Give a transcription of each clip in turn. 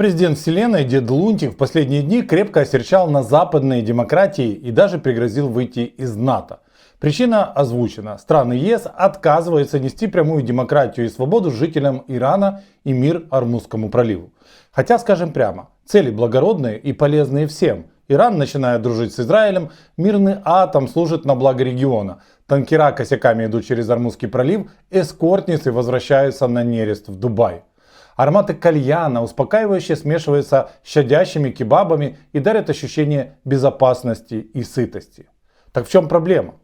Президент вселенной Дед Лунтик в последние дни крепко осерчал на западные демократии и даже пригрозил выйти из НАТО. Причина озвучена. Страны ЕС отказываются нести прямую демократию и свободу жителям Ирана и мир Ормузскому проливу. Хотя, скажем прямо, цели благородные и полезные всем. Иран начинает дружить с Израилем, мирный атом служит на благо региона. Танкера косяками идут через Ормузский пролив, эскортницы возвращаются на нерест в Дубай. Ароматы кальяна успокаивающе смешиваются с щадящими кебабами и дарят ощущение безопасности и сытости. Так в чем проблема?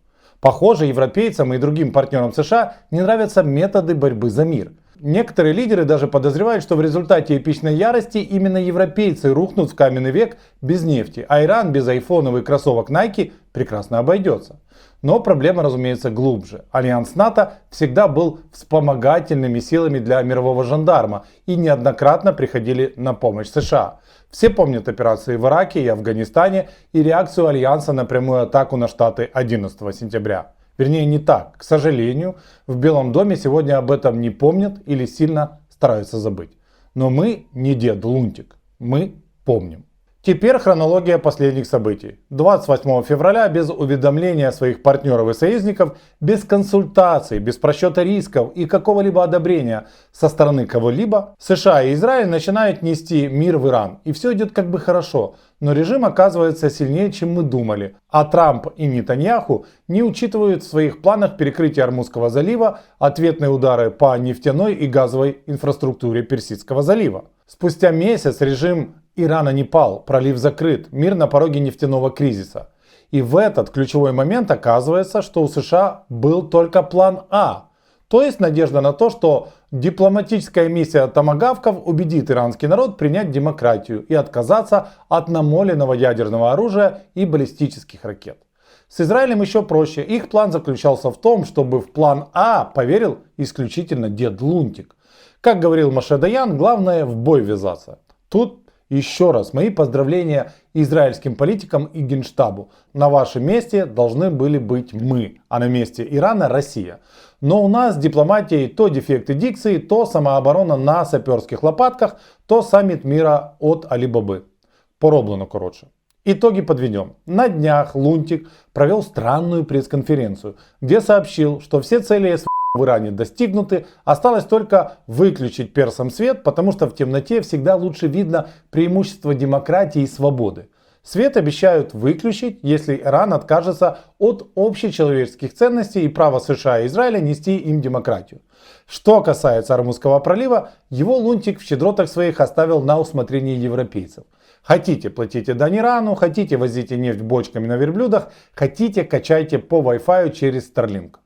Похоже, европейцам и другим партнерам США не нравятся методы борьбы за мир. Некоторые лидеры даже подозревают, что в результате эпичной ярости именно европейцы рухнут в каменный век без нефти, а Иран без айфонов и кроссовок Nike прекрасно обойдется. Но проблема, разумеется, глубже. Альянс НАТО всегда был вспомогательными силами для мирового жандарма и неоднократно приходили на помощь США. Все помнят операции в Ираке и Афганистане и реакцию Альянса на прямую атаку на Штаты 11 сентября. Вернее, не так. К сожалению, в Белом доме сегодня об этом не помнят или сильно стараются забыть. Но мы не Дед Лунтик. Мы помним. Теперь хронология последних событий. 28 февраля без уведомления своих партнеров и союзников, без консультаций, без просчета рисков и какого-либо одобрения со стороны кого-либо, США и Израиль начинают нести мир в Иран. И все идет как бы хорошо, но режим оказывается сильнее, чем мы думали. А Трамп и Нетаньяху не учитывают в своих планах перекрытие Ормузского залива, ответные удары по нефтяной и газовой инфраструктуре Персидского залива. Спустя месяц режим Ирана не пал, пролив закрыт, мир на пороге нефтяного кризиса. И в этот ключевой момент оказывается, что у США был только план А. То есть надежда на то, что дипломатическая миссия томагавков убедит иранский народ принять демократию и отказаться от намоленного ядерного оружия и баллистических ракет. С Израилем еще проще. Их план заключался в том, чтобы в план А поверил исключительно Дед Лунтик. Как говорил Моше Даян, главное в бой ввязаться. Тут еще раз мои поздравления израильским политикам и Генштабу. На вашем месте должны были быть мы, а на месте Ирана Россия. Но у нас с дипломатией то дефекты дикции, то самооборона на саперских лопатках, то саммит мира от Али-Бабы. Пороблено короче. Итоги подведем. На днях Лунтик провел странную пресс-конференцию, где сообщил, что все цели СВ в Иране достигнуты, осталось только выключить персам свет, потому что в темноте всегда лучше видно преимущество демократии и свободы. Свет обещают выключить, если Иран откажется от общечеловеческих ценностей и права США и Израиля нести им демократию. Что касается Ормузского пролива, его Лунтик в щедротах своих оставил на усмотрение европейцев. Хотите, платите дань Ирану, хотите, возите нефть бочками на верблюдах, хотите, качайте по Wi-Fi через Starlink.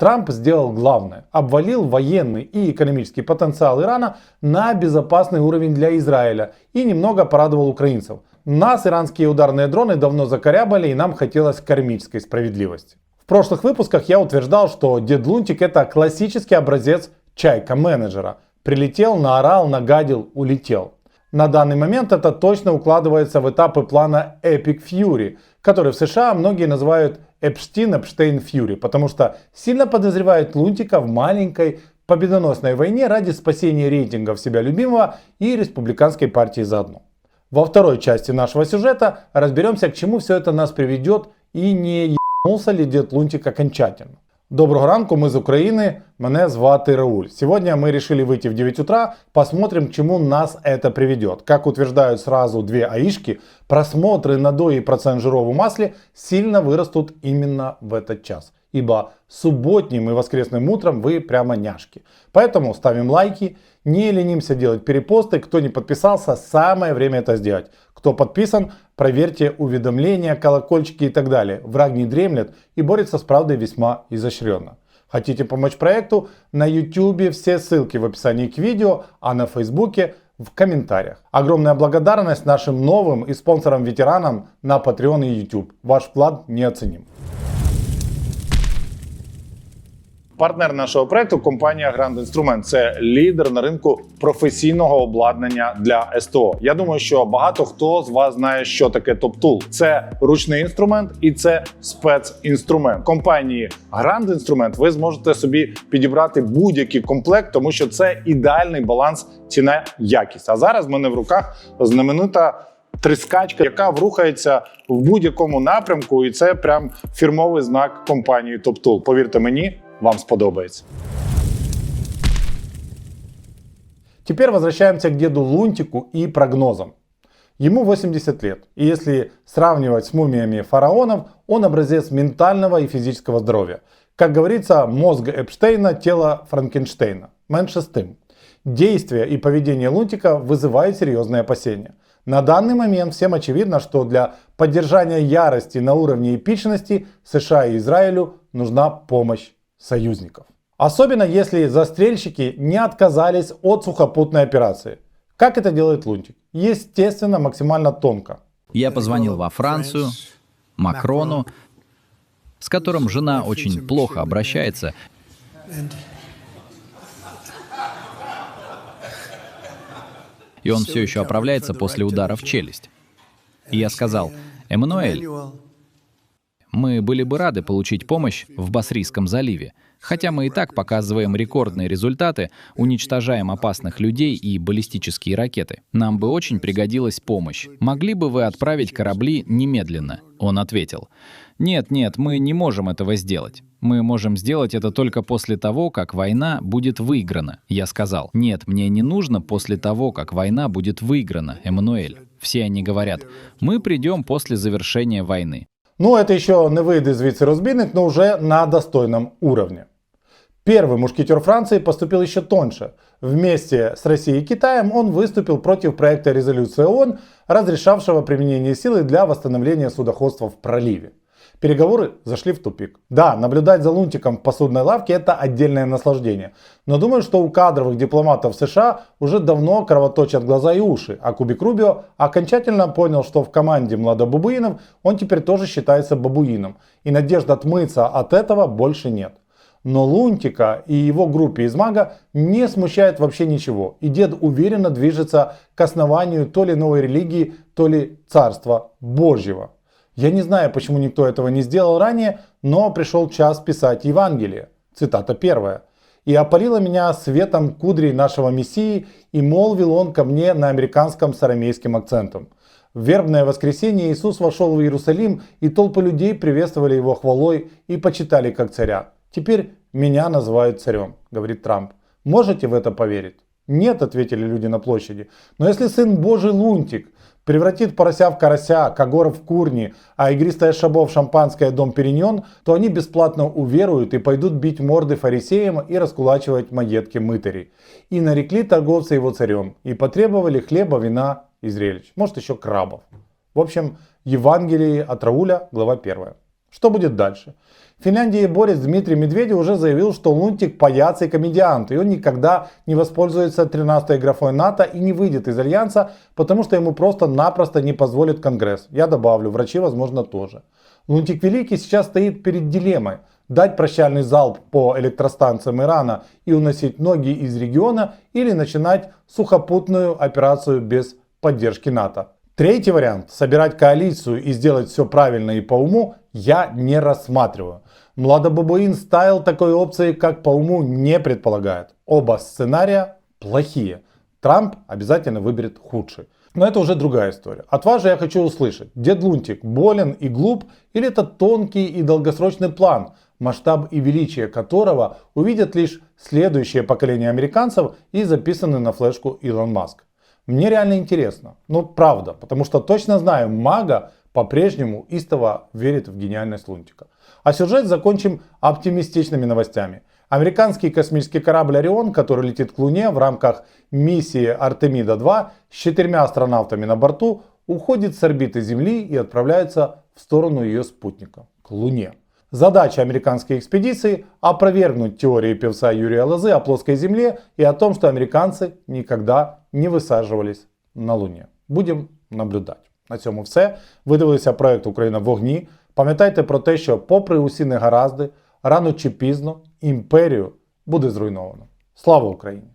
Трамп сделал главное. Обвалил военный и экономический потенциал Ирана на безопасный уровень для Израиля и немного порадовал украинцев. Нас иранские ударные дроны давно закорябали, и нам хотелось кармической справедливости. В прошлых выпусках я утверждал, что Дед Лунтик это классический образец чайка-менеджера. Прилетел, наорал, нагадил, улетел. На данный момент это точно укладывается в этапы плана Epic Fury, который в США многие называют Эпштейн-Фьюри, потому что сильно подозревают Лунтика в маленькой победоносной войне ради спасения рейтингов себя любимого и республиканской партии заодно. Во второй части нашего сюжета разберемся, к чему все это нас приведет і не ебнулся ли Дед Лунтик окончательно. Доброго ранку, мы из Украины, мене звати Рауль. Сегодня мы решили выйти в 9 утра, посмотрим, к чему нас это приведет. Как утверждают сразу две аишки, просмотры на дои и процент жиров в масле сильно вырастут именно в этот час. Ибо субботним и воскресным утром вы прямо няшки. Поэтому ставим лайки, не ленимся делать перепосты. Кто не подписался, самое время это сделать. Кто подписан, проверьте уведомления, колокольчики и так далее. Враг не дремлет и борется с правдой весьма изощренно. Хотите помочь проекту? На YouTube все ссылки в описании к видео, а на Фейсбуке в комментариях. Огромная благодарность нашим новым и спонсорам-ветеранам на Patreon и YouTube. Ваш вклад неоценим. Партнер нашого проекту – компанія Grand Instrument. Це лідер на ринку професійного обладнання для СТО. Я думаю, що багато хто з вас знає, що таке TopTool. Це ручний інструмент і це спецінструмент. Компанії Grand Instrument ви зможете собі підібрати будь-який комплект, тому що це ідеальний баланс ціна-якість. А зараз в мене в руках знаменита тріскачка, яка рухається в будь-якому напрямку, і це прям фірмовий знак компанії TopTool. Повірте мені, вам сподобается. Теперь возвращаемся к деду Лунтику и прогнозам. Ему 80 лет, и если сравнивать с мумиями фараонов, он образец ментального и физического здоровья. Как говорится, мозг Эпштейна, тело Франкенштейна. Меньше с тем. Действия и поведение Лунтика вызывают серьезные опасения. На данный момент всем очевидно, что для поддержания ярости на уровне эпичности США и Израилю нужна помощь союзников. Особенно если застрельщики не отказались от сухопутной операции. Как это делает Лунтик? Естественно, максимально тонко. Я позвонил во Францию, Макрону, с которым жена очень плохо обращается. И он все еще оправляется после удара в челюсть. И я сказал: «Эммануэль, мы были бы рады получить помощь в Басрийском заливе, хотя мы и так показываем рекордные результаты, уничтожаем опасных людей и баллистические ракеты. Нам бы очень пригодилась помощь. Могли бы вы отправить корабли немедленно?» Он ответил: «Нет, мы не можем этого сделать. Мы можем сделать это только после того, как война будет выиграна». Я сказал: «Нет, мне не нужно после того, как война будет выиграна, Эммануэль». Все они говорят: «Мы придем после завершения войны». Ну, это еще не вийде звідси розбійник, но уже на достойном уровне. Первый мушкетер Франции поступил еще тоньше. Вместе с Россией и Китаем он выступил против проекта резолюции ООН, разрешавшего применение силы для восстановления судоходства в проливе. Переговоры зашли в тупик. Да, наблюдать за Лунтиком в посудной лавке — это отдельное наслаждение. Но думаю, что у кадровых дипломатов США уже давно кровоточат глаза и уши, а Кубик Рубио окончательно понял, что в команде младобабуинов он теперь тоже считается бабуином. И надежд отмыться от этого больше нет. Но Лунтика и его группе из МАГА не смущает вообще ничего. И дед уверенно движется к основанию то ли новой религии, то ли Царства Божьего. Я не знаю, почему никто этого не сделал ранее, но пришел час писать Евангелие. Цитата первая. «И опалило меня светом кудрей нашего Мессии, и молвил он ко мне на американском с арамейским акцентом. В вербное воскресенье Иисус вошел в Иерусалим, и толпы людей приветствовали его хвалой и почитали как царя. Теперь меня называют царем», говорит Трамп. Можете в это поверить? Нет, ответили люди на площади. Но если сын Божий Лунтик превратит порося в карася, когор в курни, а игристое шабо в шампанское дом Периньон, то они бесплатно уверуют и пойдут бить морды фарисеям и раскулачивать маетки мытарей. И нарекли торговца его царем, и потребовали хлеба, вина и зрелищ. Может, еще крабов. В общем, Евангелие от Рауля, глава 1. Что будет дальше? В Финляндии борец Дмитрий Медведев уже заявил, что Лунтик паяц и комедиант, и он никогда не воспользуется 13-й графой НАТО и не выйдет из Альянса, потому что ему просто-напросто не позволит Конгресс. Я добавлю, врачи, возможно, тоже. Лунтик Великий сейчас стоит перед дилеммой: дать прощальный залп по электростанциям Ирана и уносить ноги из региона, или начинать сухопутную операцию без поддержки НАТО. Третий вариант — собирать коалицию и сделать все правильно и по уму — я не рассматриваю. Младобабуин Стайл такой опции, как по уму, не предполагает. Оба сценария плохие. Трамп обязательно выберет худший. Но это уже другая история. От вас же я хочу услышать: дед Лунтик болен и глуп, или это тонкий и долгосрочный план, масштаб и величие которого увидят лишь следующее поколение американцев и записанный на флешку Илон Маск? Мне реально интересно. Ну, правда, потому что точно знаю, МАГА по-прежнему истово верит в гениальность Лунтика. А сюжет закончим оптимистичными новостями. Американский космический корабль «Орион», который летит к Луне в рамках миссии Артемида-2 с 4 астронавтами на борту, уходит с орбиты Земли и отправляется в сторону ее спутника, к Луне. Задача американской экспедиции — опровергнуть теории певца Юрия Лозы о плоской Земле и о том, что американцы никогда не висаджувались на Луні. Будемо наблюдати. На цьому все. Ви дивилися проект «Україна в вогні». Пам'ятайте про те, що попри усі негаразди, рано чи пізно імперію буде зруйновано. Слава Україні!